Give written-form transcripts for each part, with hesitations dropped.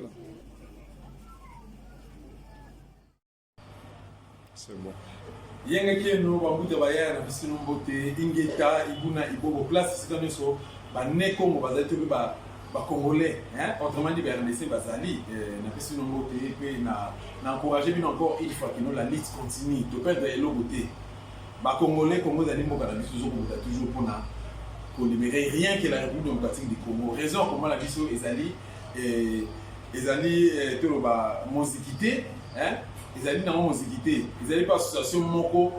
là. C'est bon. Yenga keno babuta baya na bisino mbote ingeta ibuna ibobo place c'est comme ça ba ne Congo bazali ba congolais hein autrement dit ba RDC bazali na bisino mbote pe na encourager bien encore une fois que nous la lutte continue to perdre le côté ba congolais Congo zali mboka na biso zo ko toujours pour libérer rien que la République démocratique du Congo raison comment la biso ezali to ba mozikité hein. Ils allaient dans mozikité, ils allaient pas association moko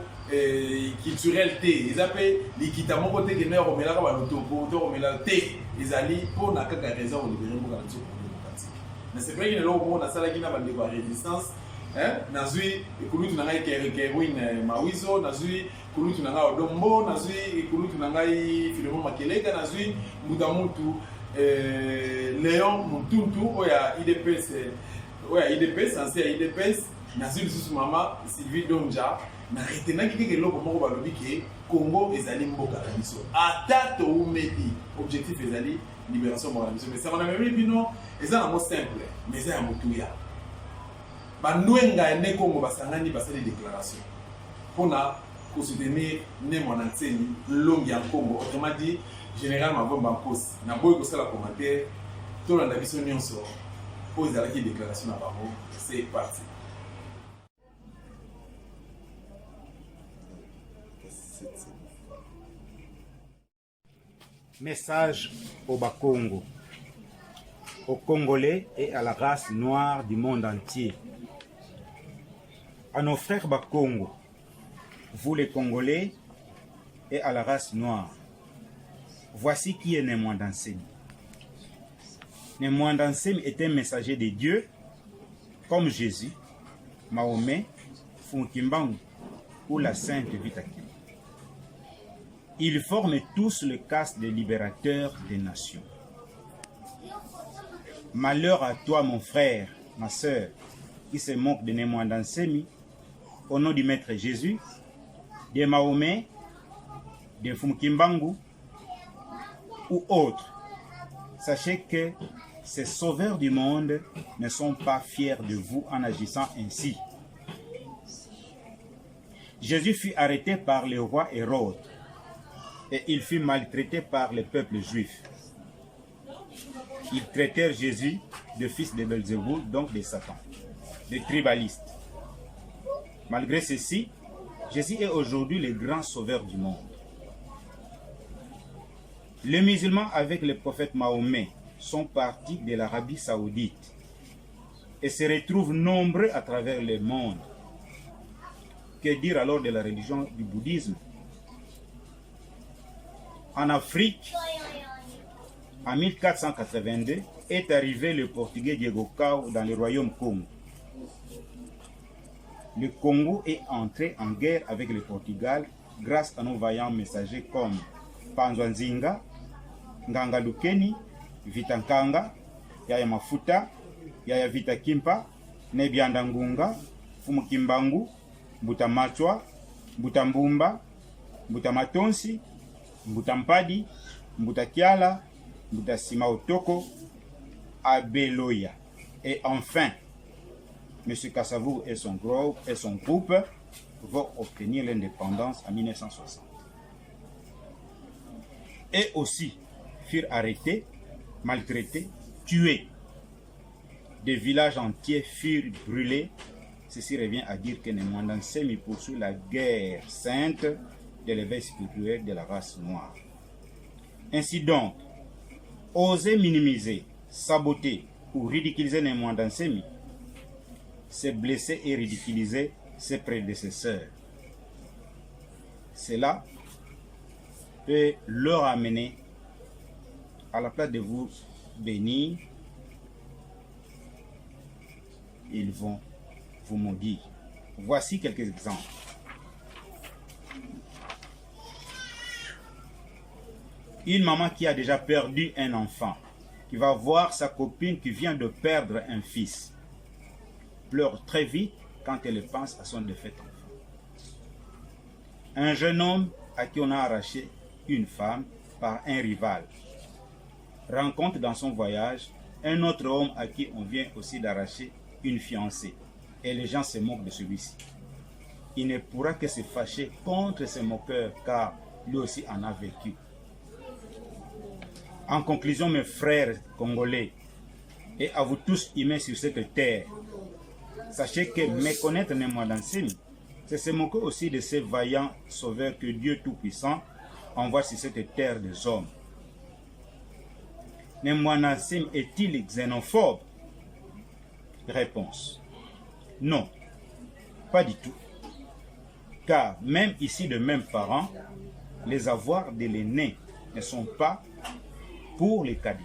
culturelle té, ils appellent l'ikita moko té que nero mela ka balotoko, to mela té, ils allaient pour na kaka raison au libérer pour la démocratique. Mais c'est vrai qu'il y a là où on a ça là qui n'a pas de résistance, hein, nazui ekulu tunanga Kerwin Mawizo, nazui ekulu tunanga Odombo, nazui ekulu tunanga Filemon Makeleka, nazui Mudamutu Léon Mutuntu oya IDPS, oya IDPS, ancien IDPS. Nazuli sous mama Sylvie Donja na retenaki ke loko moko balobi ke Congo ezali mboka na biso ata to umedi objectif ezali libération mboka na biso mais ça va même bino eza na mo simple mais ça ya motuya banwenga ne Congo basangani basali déclaration pona ko soutenir ne mwana tseni longi ya Congo autrement dit général Mavomba Nkosi na boy ko sala commentaire to na biso nyonso po ezalaki déclaration na bango c'est parti. Message au Bakongo, aux Congolais et à la race noire du monde entier. À nos frères Bakongo, vous les Congolais et à la race noire, voici qui est Némoine Nsemi. Némoine Nsemi est un messager de Dieu, comme Jésus, Mahomet, Funkimbangu ou la Sainte Vita Kim. Ils forment tous le caste des libérateurs des nations. Malheur à toi, mon frère, ma sœur, qui se moque de Némoine Nsemi, au nom du Maître Jésus, de Mahomet, de Funkimbangu ou autres. Sachez que ces sauveurs du monde ne sont pas fiers de vous en agissant ainsi. Jésus fut arrêté par le roi Hérode et il fut maltraité par le peuple juif. Ils traitèrent Jésus de fils de Belzéboul, donc de Satan, de tribaliste. Malgré ceci, Jésus est aujourd'hui le grand sauveur du monde. Les musulmans avec le prophète Mahomet sont partis de l'Arabie saoudite et se retrouvent nombreux à travers le monde. Que dire alors de la religion du bouddhisme? En Afrique, en 1482, est arrivé le portugais Diego Cao dans le royaume Congo. Le Congo est entré en guerre avec le Portugal grâce à nos vaillants messagers comme Panzwa Nzinga, Nganga Lukeni, Vita Nkanga, Yaya Mafuta, Yaya Vita Kimpa, Nebianda Ngunga, Fumukimbangu, Mbuta Machwa, Mbuta Mbumba, Mbuta Matonsi, Mbuta Mpadi, Mbuta Kiala, Mbuta Simaotoko, Abeloya. Et enfin, M. Kassavou et son groupe vont obtenir l'indépendance en 1960. Et aussi furent arrêtés, maltraités, tués. Des villages entiers furent brûlés. Ceci revient à dire que Némoine Nsemi poursuit la guerre sainte de l'éveil spirituel de la race noire. Ainsi donc, oser minimiser, saboter ou ridiculiser Némoine Nsemi, c'est blesser et ridiculiser ses prédécesseurs. Cela peut leur amener, à la place de vous bénir, ils vont vous maudire. Voici quelques exemples. Une maman qui a déjà perdu un enfant, qui va voir sa copine qui vient de perdre un fils, pleure très vite quand elle pense à son défunt enfant. Un jeune homme à qui on a arraché une femme par un rival rencontre dans son voyage un autre homme à qui on vient aussi d'arracher une fiancée. Et les gens se moquent de celui-ci. Il ne pourra que se fâcher contre ces moqueurs, car lui aussi en a vécu. En conclusion, mes frères congolais, et à vous tous humains sur cette terre, sachez que méconnaître Némoidan Semi, c'est se moquer aussi de ces vaillants sauveurs que Dieu Tout-Puissant envoie sur cette terre des hommes. Némoidan Semi est-il xénophobe? Réponse: non, pas du tout. Car même ici de mêmes parents, les avoirs de l'aîné ne sont pas pour les cadets.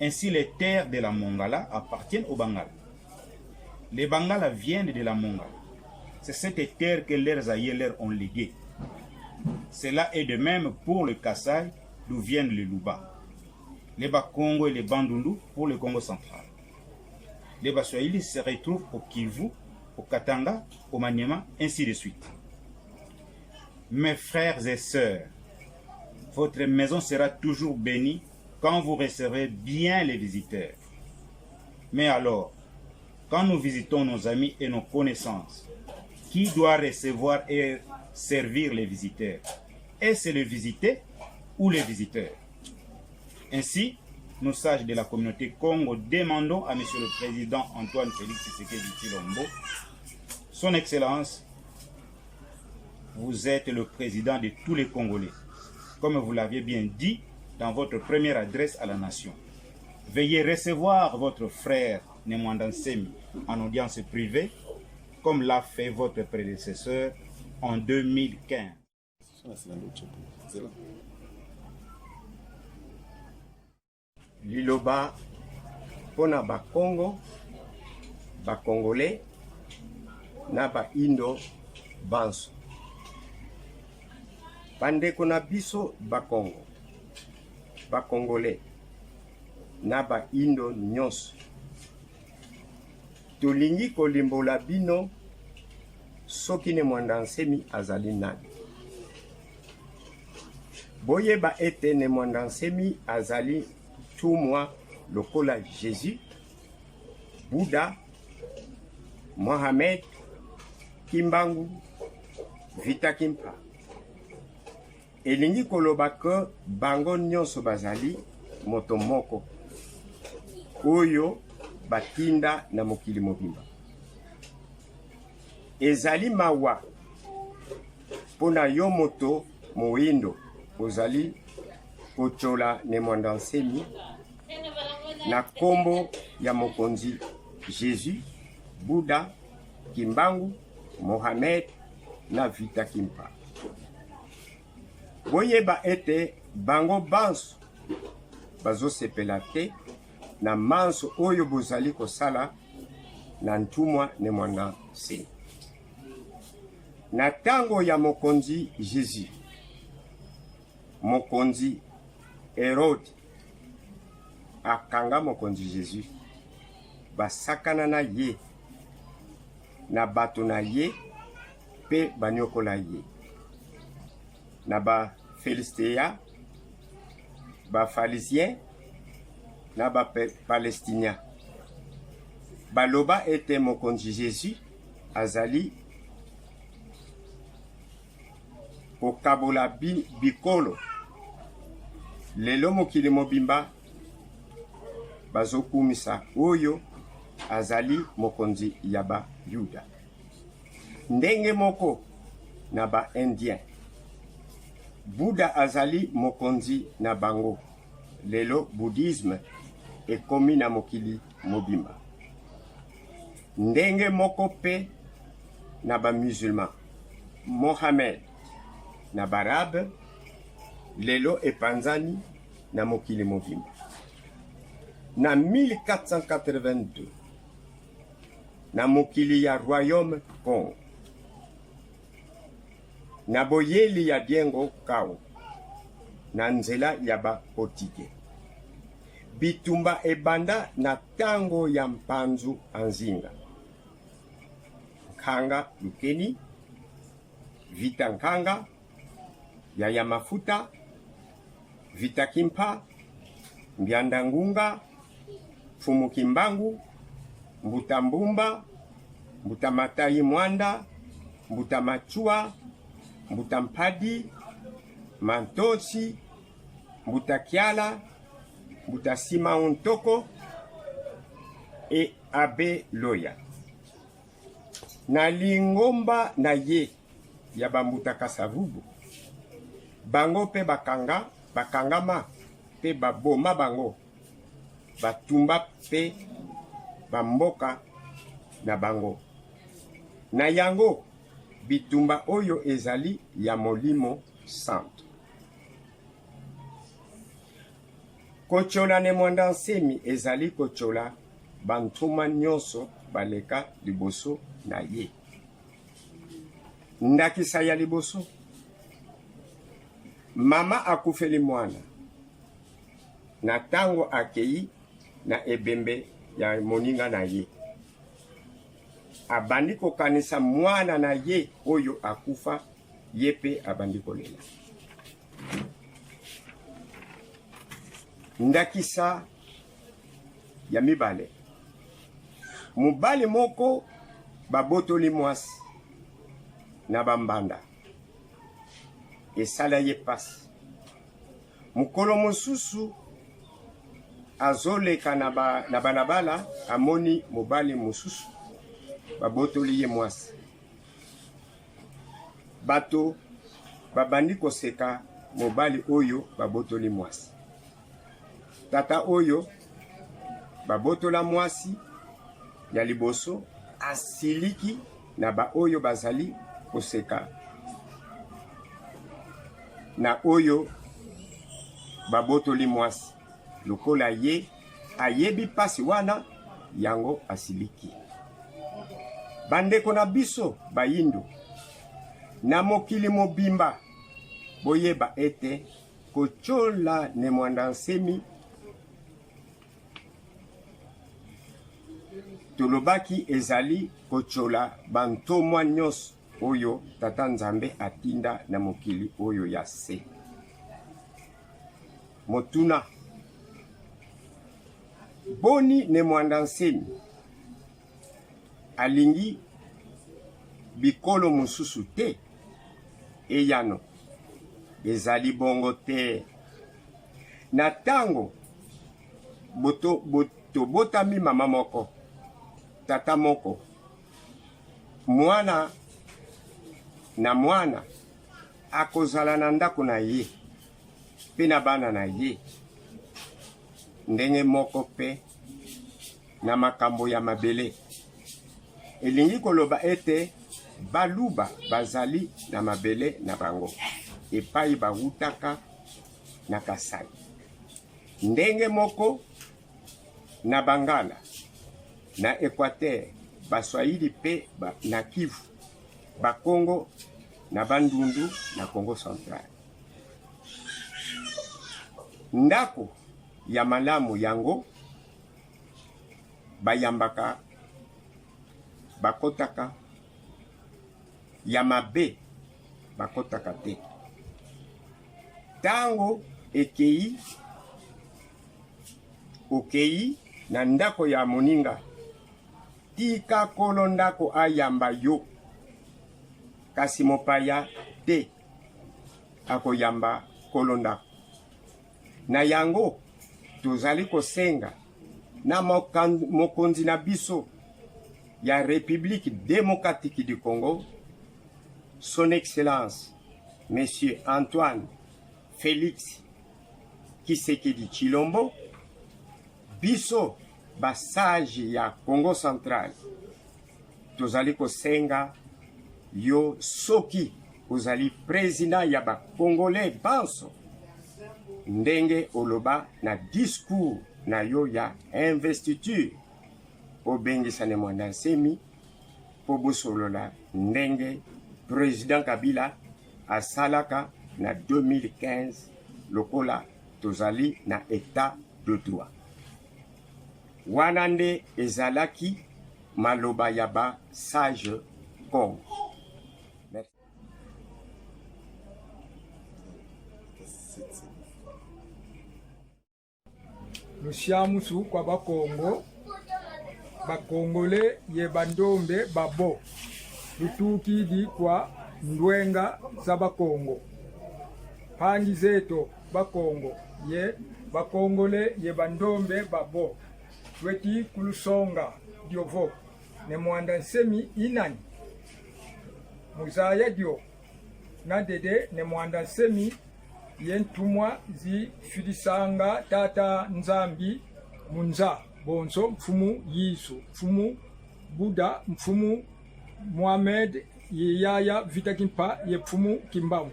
Ainsi, les terres de la Mongala appartiennent aux Bangala. Les Bangala viennent de la Mongala. C'est cette terre que leurs aïeux leur ont léguée. Cela est de même pour le Kassai, d'où viennent les Luba. Les Bakongo et les Bandundu pour le Congo central. Les Baswahili se retrouvent au Kivu, au Katanga, au Maniema, ainsi de suite. Mes frères et sœurs, votre maison sera toujours bénie quand vous recevrez bien les visiteurs. Mais alors, quand nous visitons nos amis et nos connaissances, qui doit recevoir et servir les visiteurs? Est-ce le visité ou les visiteurs? Ainsi, nous sages de la communauté Congo demandons à M. le Président Antoine Félix Tshisekedi Tshilombo, Son Excellence, vous êtes le président de tous les Congolais, comme vous l'aviez bien dit dans votre première adresse à la nation. Veuillez recevoir votre frère Némoidan Semi en audience privée, comme l'a fait votre prédécesseur en 2015. Liloba pona Bakongo, Bakongolais, na ba Indo banso. Bandeko na biso Bakongo, Bakongolais, na ba Indo nyonso. Tolingi kolimbola bino soki Némoidan Semi azali nani. Boyeba ete Némoidan Semi azali tumwa lokola Jésus, Bouddha, Mohamed, Kimbangu, Vita Kimpa. Elingi koloba ke bango nyonso bazali moto moko oyo batinda na mokili mobimba. Ezali mawa pona yo moto moindo ozali kochola Némoidan Semi na kombo ya mokonzi Jésus, Bouddha, Kimbangu, Mohamed na Vita Kimpa. Boyeba ete bango banso bazo sepela te na manso oyo bozali kosala na ntumwa Némoidan Semi. Na tango ya mokonzi Jésus, mokonzi Herode akanga mokonzi Jésus, basakana na ye na bato na ye pe banyokola ye. Na ba Philistéens, ba Pharisiens, na ba Palestiniens. Baloba ete mokonzi Jésus azali kokabola bikolo. Lelo mokili mobimba bazokumisa oyo azali mokonzi ya ba Yuda. Ndenge moko na ba Indien, Bouddha azali mokonzi na bango. Lelo bouddhisme ekomi na mokili mobimba. Ndenge moko pe na ba musulman, Mohamed na barabe lelo epanzani na mokili mobimba. Na 1482 na mokili ya Royaume Congo, na boyeli ya Diengo Kao, na nzela ya ba Portugais. Bitumba ebanda na tango ya Mpanzu Anzinga, Nkanga Lukeni, Vita Nkanga, Yaya Mafuta, Vita Kimpa, Mbianda Ngunga, Fumu Kimbangu, Mbuta Mbumba, Mbuta Matai Mwanda, Mbuta Machua, Mbuta Mpadi, Mantosi, Mbuta Kiala, Mbuta Sima Ontoko et Abe Loya. Na lingomba na ye ya Bambuta Kasavubu, bango pe bakangama pe baboma bango, batumba pe bamboka na bango. Na yango bitumba oyo ezali ya Molimo Santo. Kochola ne mwanda nsemi ezali kochola bantuma nyonso baleka liboso na ye. Ndakisa ya liboso, mama akufeli mwana na tango akei na ebembe ya moninga na ye. Abandi kokanisa mwana na ye oyo akufa, yepe abandi kolela. Ndakisa ya mibale, mubali moko babotoli mwasi na bambanda esala ye pasi. Mukolo mosusu azoleka na balabala, amoni mobali mosusu babotoli ye mwasi. Bato babandi koseka mobali oyo babotoli mwasi. Tata oyo babotola mwasi ya liboso asiliki na ba oyo bazali koseka na oyo babotoli mwasi. Lokola ye ayebi pasi wana, yango asiliki. Bandeko na biso bayindo, na mokili mobimba boyeba ete kochola ne mwanda nsemi tolobaki ezali kochola bantomwa nyonso oyo Tata Nzambe atinda na mokili oyo ya se. Motuna boni ne mwanda nsemi alingi bikolo mosusu te? Eyano ezali bongo te. Na tango botami mama moko, tata moko, mwana na mwana akozala na ndako na ye pe na bana na ye. Ndenge moko pe na makambo ya mabele, elingi koloba ete baluba bazali na mabele na bango epai bawutaka na Kasai. Ndenge moko na Bangala, na Equateur, Baswahili pe na Kivu, Bakongo na Bandundu na Congo Central. Ndako ya malamu yango bayambaka bakotaka, ya mabe bakotaka te. Tango okei na ndako ya moninga, tika kolo ndako ayamba yo, kasi mopaya te akoyamba kolo ndako. Na yango tozali kosenga na mokonzi na biso ya République démocratique du Congo, son Excellence Monsieur Antoine Félix Tshisekedi Tshilombo, biso basaji ya Congo Central, tozali kosenga yo soki ozali président ya ba Congolais banso, ndenge oloba na discours na yo ya investiture, obengisa ne mwanda nsemi po bosolola ndenge Président Kabila asalaka na 2015 lokola tozali na état de droit. Wana nde ezalaki maloba ya ba sage Congo. lushamusu kwa bakongo bakongole ye bandombe babo lutukidi kwa ndwenga za bakongo pangi zeto bakongo ye bakongole ye bandombe babo tweti kulusonga diovo ne mwanda nsemi inani muzaya dio na dede ne mwanda nsemi yentumwa zi filisanga tata nzambi munza bonso mfumu Yesu mfumu Buddha mfumu Muhammad ye yaya vita kimpa ye mfumu Kimbamu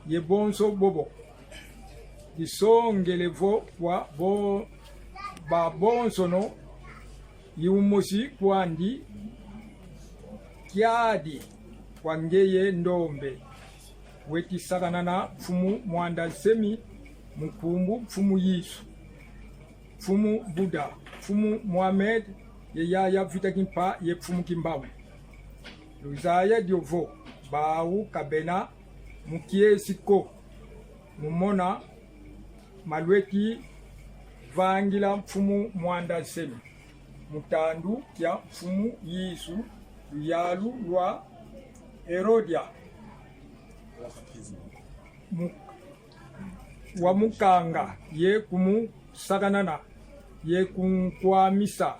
ye bonso bobo isongelevo kwa bo ba bonso no yumosi kwandi kiadi kwangeye ndombe weti saganana mfumu mwanda semi mkumbu mfumu Yesu mfumu Buddha mfumu Muhammad ye yaya vita kimpa ye mfumu Kimbamu luzaya diovo bawu kabena mukiesiko mumona malweti vangila mfumu mwanda semi mutandu kya mfumu Yesu luyalu lwa Herodia wa mukanga ye kumusaganana ye kunkwamisa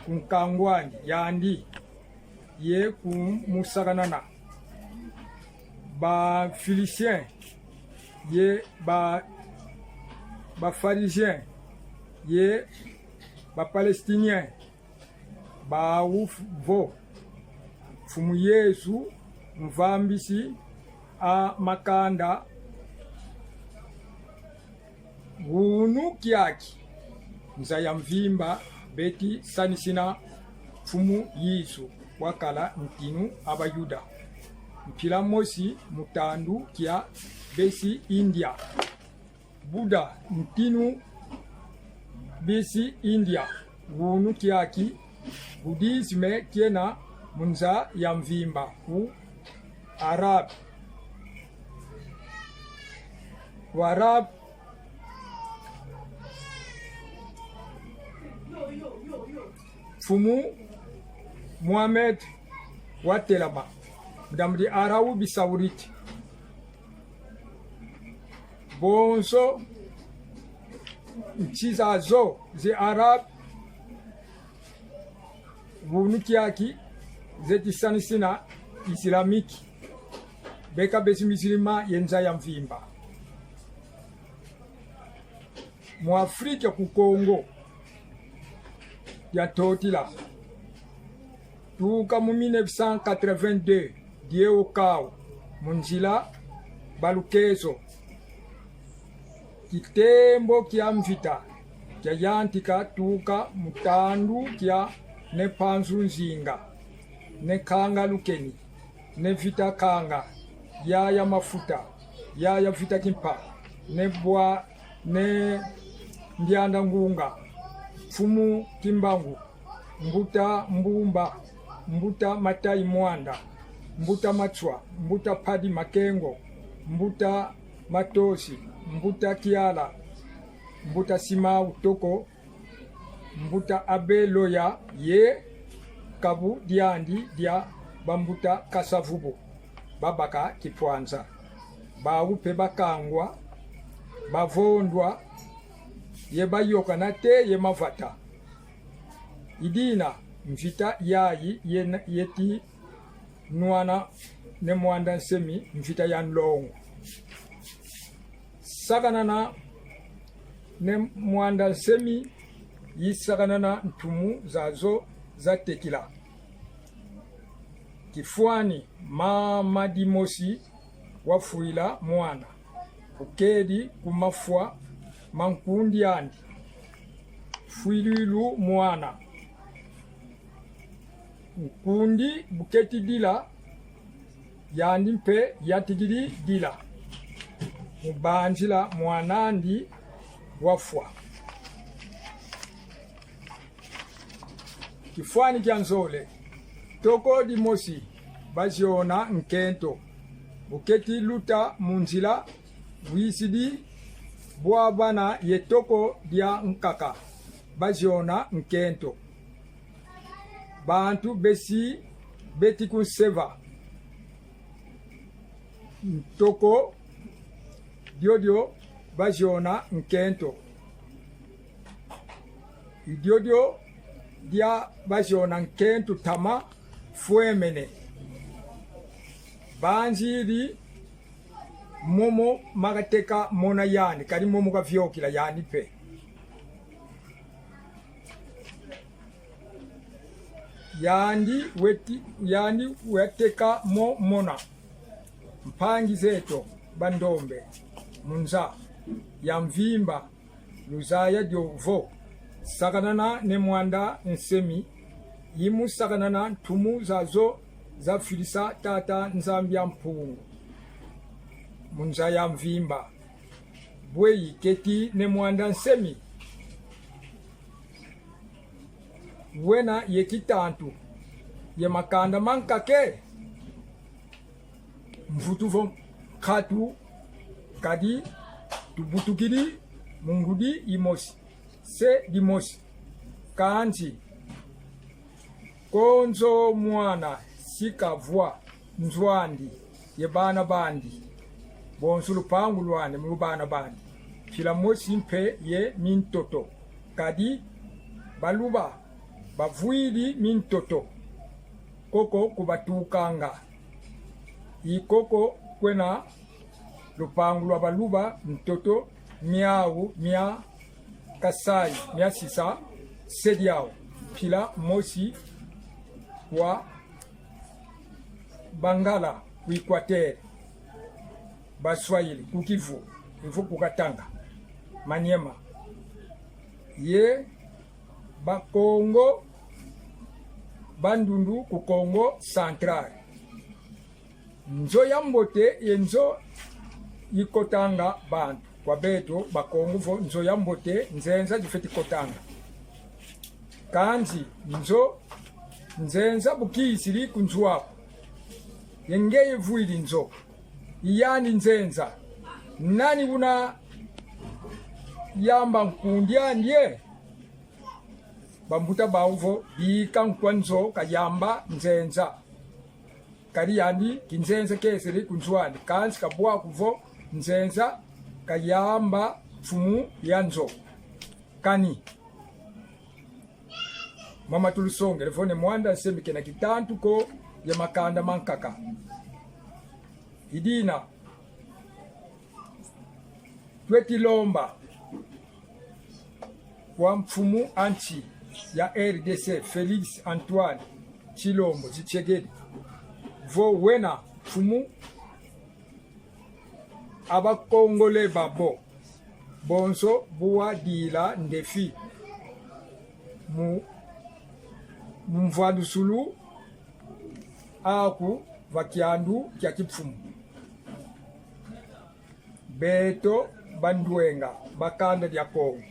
kunkangwani yandi ye kumusaganana ba Philisien ye ba Pharisien ye ba Palestinien ba vo fumu Yesu mvambisi a makanda wunu kiaki nzaya mvimba beti sanisina fumu Yesu wakala ntinu abayuda mpila mosi mutandu kia besi India Buddha ntinu besi India wunu kiaki Buddhisme kiena munza ya mvimba ku Arab Warab fumu Muhammad watelaba mdamdi arawu bisawuriti bonso nchiza zo ze Arab vunukiaki zetisanisina islamiki beka besi misilima yenza ya mvimba mu Afrika ku Kongo ya totila tuka mu 1982 dieo kao munjila balukezo kitembo kia mvita kia yantika tuka mutandu kia ne panzu nzinga ne kanga lukeni ne vita kanga ya mafuta ya vita kimpa ne bwa ne ndianda ngunga fumu Kimbangu mbuta mbumba mbuta matai mwanda mbuta machwa mbuta padi makengo mbuta matosi mbuta kiala mbuta sima utoko mbuta abeloya ye kabu diandi dia bambuta kasavubo babaka kipwanza baupe bakangwa bavondwa ye bayoka na te ye mavata idina mvita yayi yeti nuana ne mwanda nsemi mvita ya nlongo saganana ne mwanda nsemi yisaganana ntumu zazo za tekila kifuani mama dimosi wafuila mwana ukedi kumafwa mankundi andi fuililu mwana nkundi buketi dila yandi mpe yatigili dila mubanjila mwanandi wafwa kifuani kya nzole toko dimosi baziona nkento buketi luta munzila wisidi bwa bana yetoko dia nkaka baziona nkento bantu besi beti kunseva ntoko diodio baziona nkento idiodio dia baziona nkento tama fuemene banjiri momo magateka mona yani kari momo gavyokila yani pe yandi weteka mo mona mpangi zeto bandombe munza ya mvimba luzaya diovo sakanana ne mwanda nsemi yimu sakanana tumu zazo za filisa tata nzambia mpungu munza ya mvimba bweyi keti ne mwanda nsemi wena yekitantu ye makanda mankake mvutuvo khatu kadi tubutukiri mungudi imosi se dimosi kanji konzo mwana sikavwa nzwandi ye bana bandi bonsu lupangu lwane mulubana bandi fila mosi mpe ye mintoto kadi baluba bavuili mintoto koko kubatukanga ikoko kwena lupangu lwa baluba mtoto miau mia kasai mia sisa sediao pila mosi wa Bangala ku Equateur baswahili kukivu ifu kukatanga Maniema ye bakongo bandundu ku Congo Central nzo ya mbote yenzo yikotanga bantu kwa beto bakongo vo nzo ya mbote nzenza jifeti kotanga kanzi nzenza bukisiri kunzwapo yengeye vuili nzo iyani nzenza nani una yamba nkundya ndye bambuta bauvo bika nkwanzo kayamba nzenza kari yandi kinzenza kesiri kunzwani kanzi kabwa kuvo nzenza kayamba fumu yanzo kani mama tulusongele fone mwanda nsemi na kitantu ko ya makanda mankaka idina twetilomba kwa mfumu anchi ya RDC Felix Antoine Chilombo Chichegedi vo wena mfumu abakongole babo bonso buwa dila ndefi mumvadusulu aku vakiandu kya kipfumu beto bandwenga bakanda lya Kongo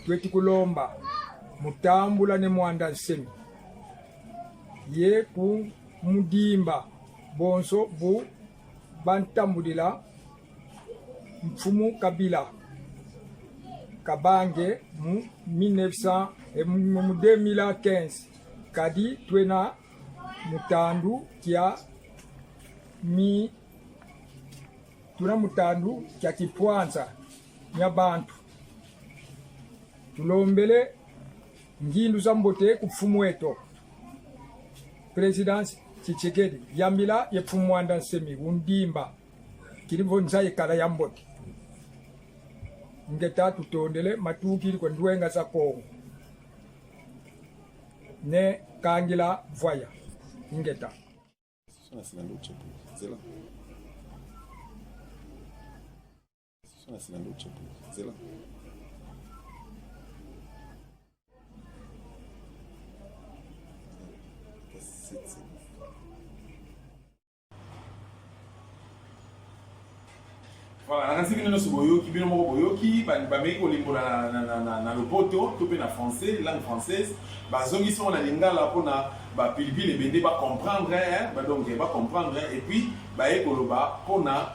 twetikulomba mutambula ne mwanda nsemi ye ku mudimba bonso bu bantambulila mfumu Kabila Kabange mu 2015 kadi twena mutandu kya tuna mutandu kya kipwanza nya bantu tulombele ngindu za mbote kupfumu eto President Chichegedi yambila ye pfumu wanda nsemi undimba kilivo nzaye kala ya mbote ngeta tutondele matukili kwa ndwenga za Kongo ne kangila voya ngeta Voilà, na siki nino boyoki bino moko boyoki bameki kolimbola na lopoto to pe na français langue française bazongi so na lingala pona ba pilipili bende ba comprendre donc ba comprendre et puis ba ekoloba pona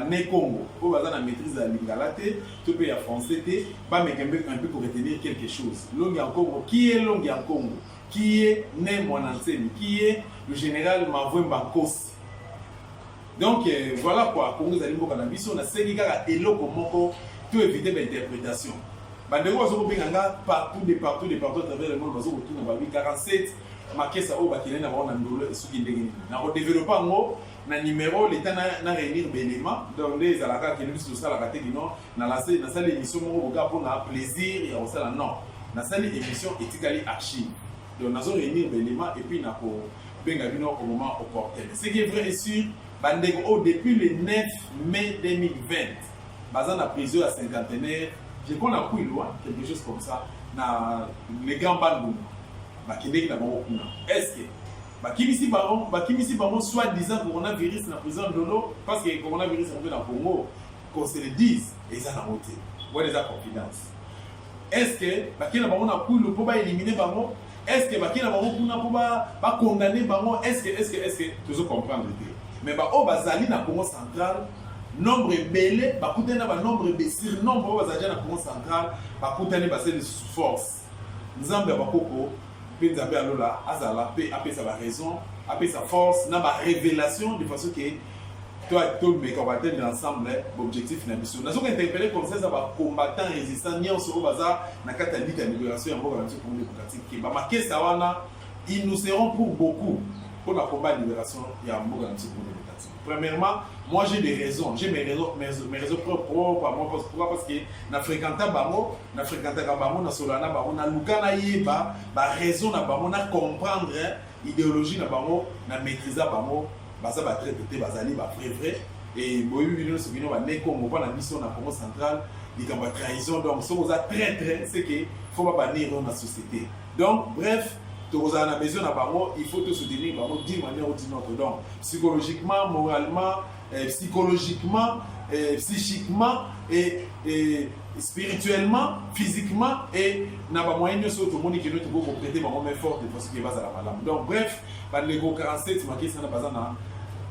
né Congo, pour baza na maîtrise à lingala te, tout pays à français te, ba mais un peu pour retenir quelque chose. Longi en Congo, qui est Longi en Congo? Qui est né Mwanantsemi? Qui est le général Mavwemba Nkosi? Donc voilà quoi, Congo Zalimbo Cannabis, on a 5 gars et l'eau comme moko, tout éviter l'interprétation. Bandego bazo benganga partout à travers le monde bazo retourner ba 47 makesa o bakine na ba na ndolo esuki ndenge na ko développer ngo na numéro l'état na réunir belema donc les alaka qui nous sur la catégorie non na la salle émission mo ga pour na plaisir et on sala non na salle émission etikali archive donc nazo réunir belema et puis na ko benga bino au moment opportun. Ce qui est vrai et sûr bandego depuis le 9 mai 2020 bazan na prison à cinquantenaire. Je connais un peu loin, quelque chose comme ça, dans les grands bandits. Est-ce que Kimisi Baron, soi-disant coronavirus dans la prison de l'eau, parce que le coronavirus est dans le Congo, qu'on se le dise, et ils en ont monté. Où est la confidence? Est-ce que Bakina Baron a pu le pour éliminer Baron? Est-ce que Bakina Baron pour condamner Baron? Est-ce que toujours comprendre? Mais au Bazali dans le Congo central, nombre belé bakutana ba nombre besir nombre bazaja na Congo central bakutana ba c'est de force nzambe bakoko pe nzambe alola azala pe apé sa raison apé sa force na ba révélation de façon que toi tout mais qu'on va atteindre ensemble l'objectif na mission nazo interpeller comme ça ba combattant résistant nyonso o baza na kata lutte amélioration ya mboka na Congo démocratique ki ba makesa wana ils nous seront pour beaucoup pour la combat de libération ya mboka na Congo démocratique. Premièrement, moi j'ai des raisons, j'ai mes raisons propres à moi. Pourquoi? Parce que na fréquentant Bango, na Solana Bango, na Lukana Yeba, ba raison na Bango, na comprendre idéologie na Bango, na maîtriser Bango, ba ça va traiter bazali ba vrai et boyu bino so bino ba neko mo pas na mission na Congo central, il y a trahison donc ça vous a très c'est que faut pas bannir dans la société. Donc bref, tous a besoin de Bango, il faut te soutenir Bango d'une manière ou d'une autre. Donc, psychologiquement, moralement, psychologiquement, psychiquement et spirituellement, physiquement et n'a pas moyen de se tout le monde qui nous peut compléter Bango mais fort de parce qu'il va à la malade. Donc, bref, Bandego 47, marqué ça n'a pas dans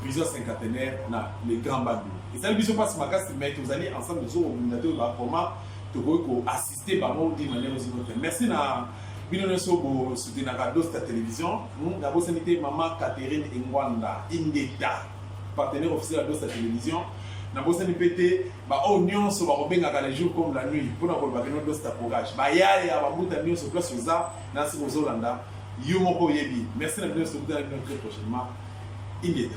prison cinquantenaire dans les grands bandits. Et ça ne veut pas se marquer, mais vous allez ensemble de organiser comment tu peux assister Bango d'une manière ou d'une autre. Merci na Bino Sobo soutenir la Dosta Télévision. Nous avons invité Maman Catherine Ngwanda Indeta, partenaire officiel de Dosta Télévision. Nous avons invité Oignon sur les jours comme la nuit pour nous voir notre Dosta Courage. Yaya Babuta Nion sur place Oza, Nancy Ozolanda, Yomoko Yebi. Merci de nous soutenir très prochainement. Indeta.